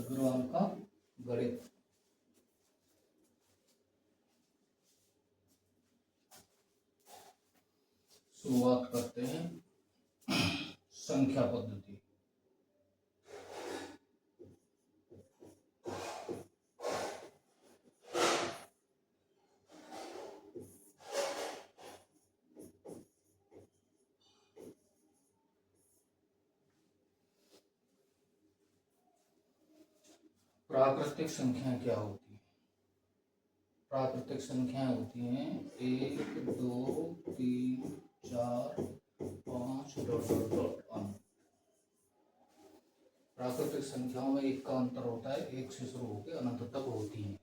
अग्रवाल का गणित। शुरुआत करते हैं संख्या पद्धति। प्राकृतिक संख्या क्या होती है? प्राकृतिक संख्याएं होती हैं 1, 2, 3, 4, 5 डॉट डॉट डॉट अन। प्राकृतिक संख्याओं में एक का अंतर होता है, एक से शुरू होकर अनंत तक होती है।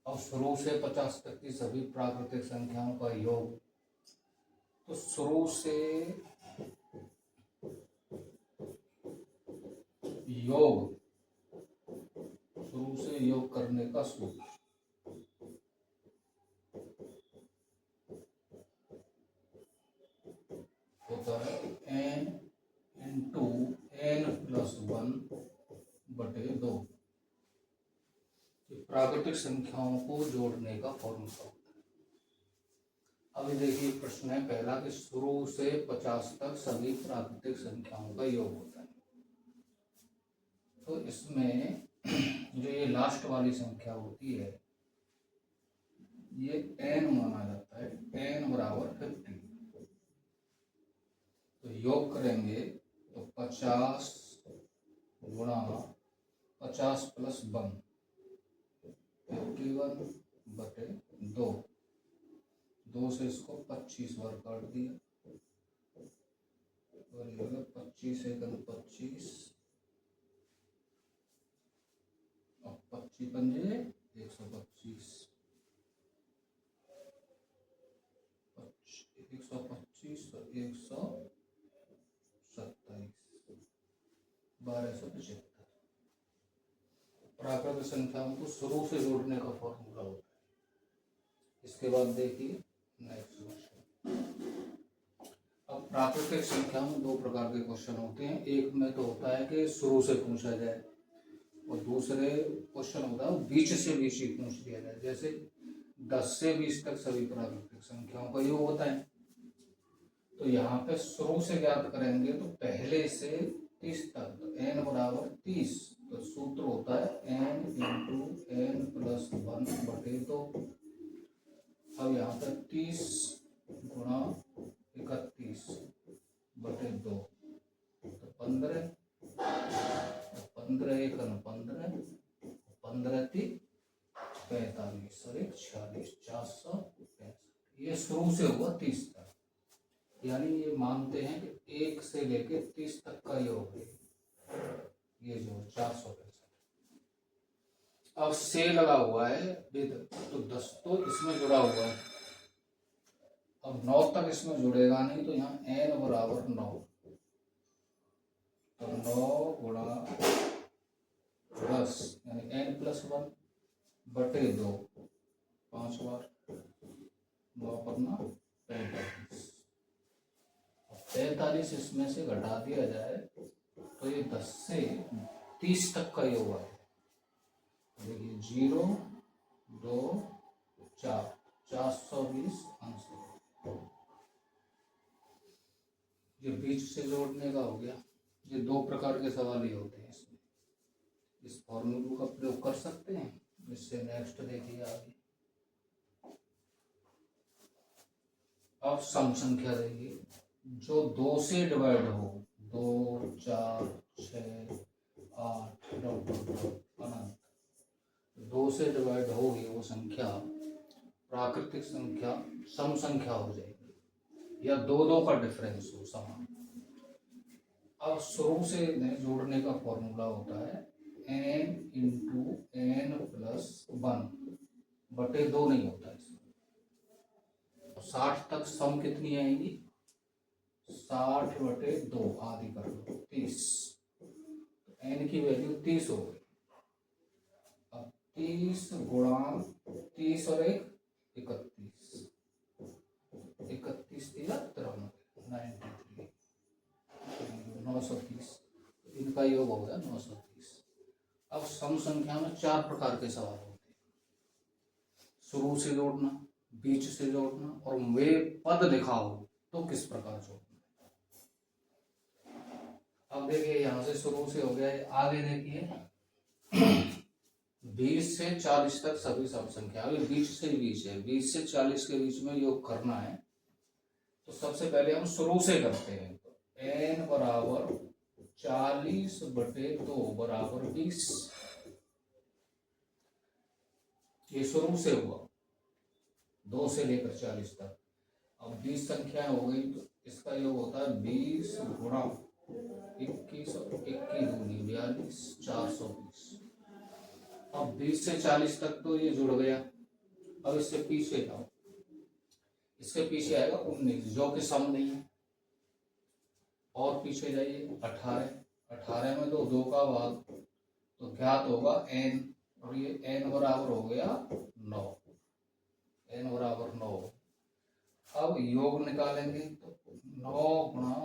अब शुरू से 50 तक की सभी प्राकृतिक संख्याओं का योग, तो शुरू से योग करने का सूत्र होता है n इंटू n प्लस 1 बटे 2। प्राकृतिक संख्याओं को जोड़ने का फॉर्मूला होता है। अभी देखिए प्रश्न है पहला कि शुरू से 50 तक सभी प्राकृतिक संख्याओं का योग होता है। तो इसमें जो ये लास्ट वाली संख्या होती है ये n माना जाता है, n बराबर 50। तो योग करेंगे तो 50 गुणा 50 प्लस 1 51 बटे 2। 2 से इसको 25 बार काट दिया और ये होगा 25 एकम 25 और 25 पंजे 125 125 और 127 1275। प्राकृतिक संख्याओं को शुरू से जोड़ने का फॉर्मूला होता है। इसके बाद देखिए नेक्स्ट क्वेश्चन। अब प्राकृतिक संख्या में दो प्रकार के क्वेश्चन होते हैं। एक में तो होता है कि शुरू से पूछा जाए और दूसरे क्वेश्चन होता है बीच से बीच ही पूछ दिया जाए। जैसे 10 से 20 तक सभी प्राकृतिक संख्याओं का योग होता है। तो यहाँ पे शुरू से ज्ञात करेंगे तो पहले से 30 तक, तो n बराबर 30। तो सूत्र होता है n इंटू n प्लस 1 बटे 2। अब यहाँ पर 30 गुणा 31 बटे 2 तो 15। 15 एक 15 15 3 45 और 1 46 465। ये शुरू से हुआ 30 तक, यानी ये मानते हैं कि 1 से लेकर 30 तक का योग है ये जो 465। अब से लगा हुआ है तो 10 तो इसमें जुड़ा हुआ है। अब 9 तक इसमें जुड़ेगा नहीं, तो यहाँ n बराबर 9। तो 9 गुणा 10 यानी n प्लस 1 बटे 2 5 बार 9 पन्ना 45। 45 इसमें से घटा दिया जाए तो ये 10 से 30 तक का योग है। देखिए 0 2 4 420 आंसर। ये बीच से जोड़ने का हो गया। ये दो प्रकार के सवाल ही होते हैं इसमें। इस फॉर्मूले का प्रयोग कर सकते हैं। इससे नेक्स्ट देखिए आगे। अब सम संख्या देखिए जो 2 से डिवाइड हो, 2 4 6 8 डॉट डॉट डॉट अनंत। 2 से डिवाइड होगी वो संख्या प्राकृतिक संख्या सम संख्या हो जाएगी, या दो दो का डिफरेंस हो समान। अब शुरू से जोड़ने का फॉर्मूला होता है n इंटू n प्लस 1 बटे 2 नहीं होता इसमें। 60 तक सम कितनी आएगी? 60 बटे 2 आधी कर लो 30। n की वैल्यू 30 हो गई। अब 30 गुणा 30 और 1 31 31 दिया 93 930। इनका योग हो गया 930। अब सम संख्या में 4 प्रकार के सवाल होते हैं, शुरू से जोड़ना, बीच से जोड़ना, और वे पद लिखा हो तो किस प्रकार जोड़ना। अब देखिए यहाँ से शुरू से हो गया, आगे देखिए 20 से 40 तक सभी सम संख्या, अभी 20 से 20 है, 20 से 40 के बीच में योग करना है। तो सबसे पहले हम शुरू से करते हैं, तो n बराबर 40/2 बराबर 20, ये शुरू से हुआ 2 से लेकर 40 तक। अब 20 संख्या हो गई तो इसका योग होता है 20 गुणा 21 और 21 दूनी 42, 420। अब 20 से 40 तक तो ये जुड़ गया। अब इससे पीछे जाओ, इसके पीछे आएगा 19 जो कि सम नहीं है, और पीछे जाइए 18, 18 में तो 2 का भाग, तो ज्ञात होगा n, और ये n बराबर हो गया 9, n बराबर 9। अब योग निकालेंगे तो 9 गुणा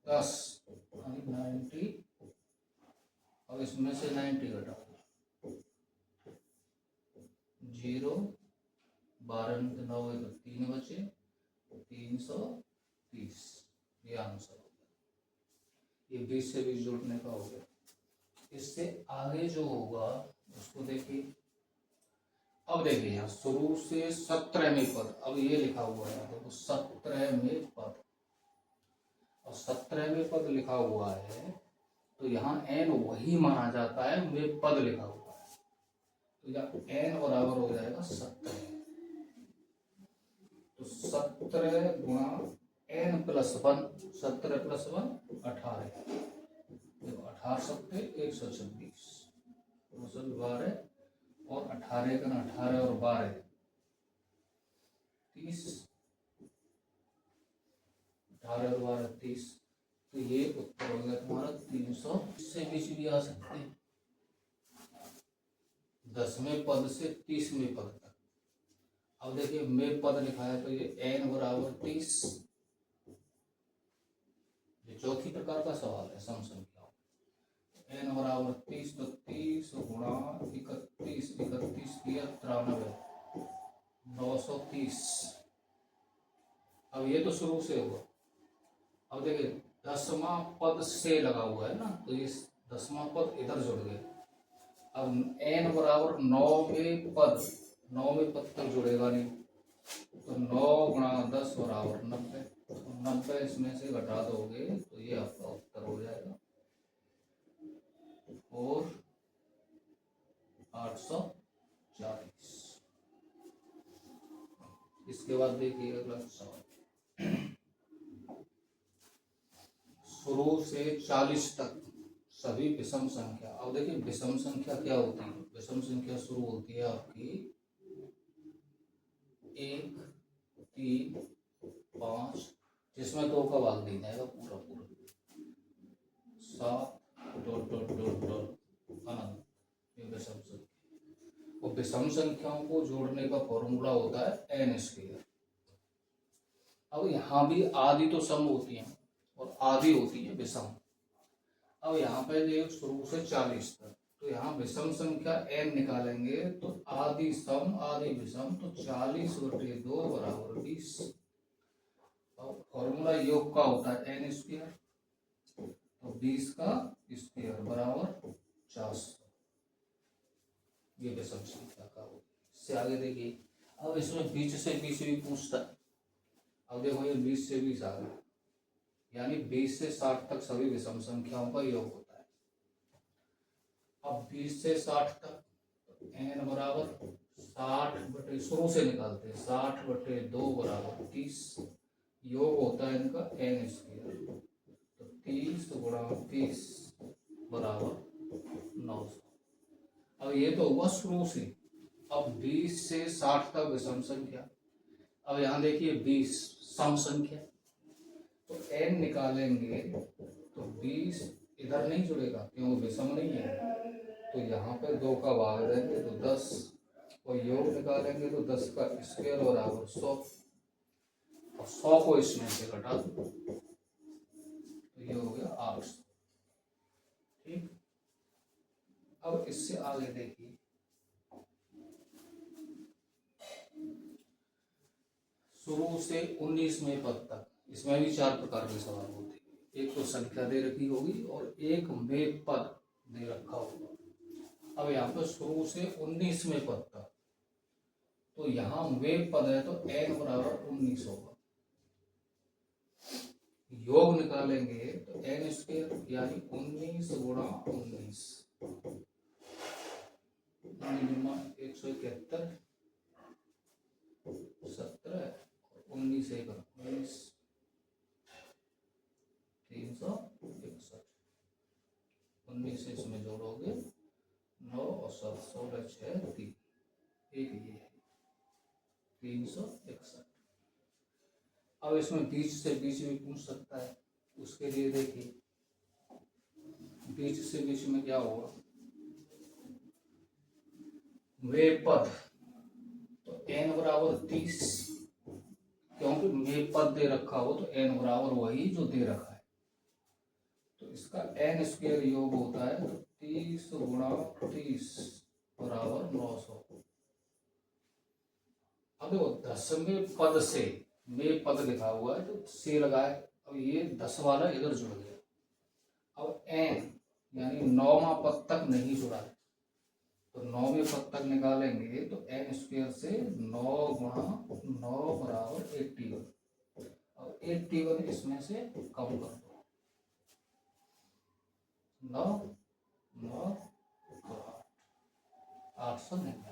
10 90, अब इसमें से 90 घटाओ, 0, 12 में 9 तो 3 बचे, 330, ये आंसर हो गया। ये 20 से 20 जोड़ने का हो गया। इससे आगे जो होगा उसको देखिए। अब देखिए यहाँ शुरू से 17वें पद, अब ये लिखा हुआ है देखो 17वें पद, और 17वें पद लिखा हुआ है तो यहाँ n वही माना जाता है वे पद लिखा हुआ है, तो यहाँ n बराबर हो जाएगा 17। तो 17 गुणा n प्लस 1, 17 प्लस 1 18, देखो 18 सत्ते 126, 12 और 18 का 18 और 12 30, 18 और 12 30, तो ये उत्तर हो गया तुम्हारा 300। इससे बीच भी आ सकते हैं 10वें पद से 30वें पद तक। अब देखिए में पद लिखा है तो ये n बराबर 30, ये चौथी प्रकार का सवाल है सम संख्याओं। n बराबर 30, तो 30 गुणा 31, 31 किया 93, 930। अब ये तो शुरू से होगा। अब देखिए 10वां पद से लगा हुआ है ना, तो ये 10वां पद इधर जुड़ गए। अब n बराबर 9वें पद, 9वें पद तक जुड़ेगा नहीं, तो 9 गुणा 10 बराबर 90, तो 90 इसमें से घटा दोगे तो ये आपका उत्तर हो जाएगा, और 840। इसके बाद देखिए अगला सवाल, शुरू से 40 तक सभी विषम संख्या। अब देखिए विषम संख्या क्या होती है, विषम संख्या शुरू होती है आपकी 1, 3, 5, जिसमें 2 का भाग नहीं जाएगा पूरा पूरा, 7 डॉट डॉट डॉट डॉट अनंत, ये विषम संख्या। और विषम संख्याओं को जोड़ने का फॉर्मूला होता है n स्क्वायर। अब यहाँ भी आदि तो सम होती है और आदि होती है विषम। अब यहाँ पे जो शुरू से 40 तक, तो यहाँ विषम संख्या n निकालेंगे तो आदि सम आदि विषम, तो 40/2 बराबर 20। अब फॉर्मूला योग का होता है n स्क्वायर, तो 20 का स्क्वायर बराबर 400, ये विषम संख्या का होता है। इससे आगे देखिए, अब इसमें बीच से बीच भी पूछता है। अब देखो ये 20 से 20 आ गया, यानी 20 से 60 तक सभी विषम संख्याओं का योग होता है। अब 20 से 60 तक n बराबर 60 शुरू से निकालते हैं, 60/2 बराबर 30, योग होता है इनका n स्क्वायर, तो 30 गुणा 30 बराबर 900। अब ये तो हुआ शुरू से। अब 20 से 60 तक विषम संख्या। अब यहाँ देखिए 20 सम संख्या, तो n निकालेंगे तो 20 इधर नहीं जुड़ेगा क्योंकि विषम नहीं है, तो यहाँ पे 2 का भाग देंगे तो 10, और योग निकालेंगे तो 10 का स्क्वायर बराबर 100, और 100 को इसमें से घटा दो तो ये हो गया 800। ठीक। अब इससे आगे देखिए, शुरू से 19वें पद तक, इसमें भी 4 प्रकार के सवाल होते हैं। एक तो संख्या दे रखी होगी और एक में पद दे रखा होगा। अब यहाँ पर शुरू से 19वें पद तक, तो यहाँ में पद है तो n बराबर 19 होगा। योग निकालेंगे तो n स्क्वायर यानी 19 गुणा 19, 171, 17, 19 एक 19, 361, 19 से इसमें जोड़ोगे 9 और 7, 16, 6, 3, एक ये है 361। अब इसमें बीच से बीच भी पूछ सकता है, उसके लिए देखिए बीच से बीच में क्या होगा, वे पद तो n बराबर 30, क्योंकि वे पद दे रखा हो तो n बराबर वही जो दे रखा है, तो इसका n स्क्वायर योग होता है तो 30 गुणा 30 बराबर 900। अब देखो 10वें पद से में पद लिखा हुआ है तो से लगाए, अब ये 10 वाला इधर जुड़ गया। अब n यानी 9वां पद तक नहीं जुड़ा है, तो 9वें पद तक निकालेंगे तो n स्क्वायर से 9 गुणा 9 बराबर 81। अब 81 इसमें से कम कर दो, 9 9 890।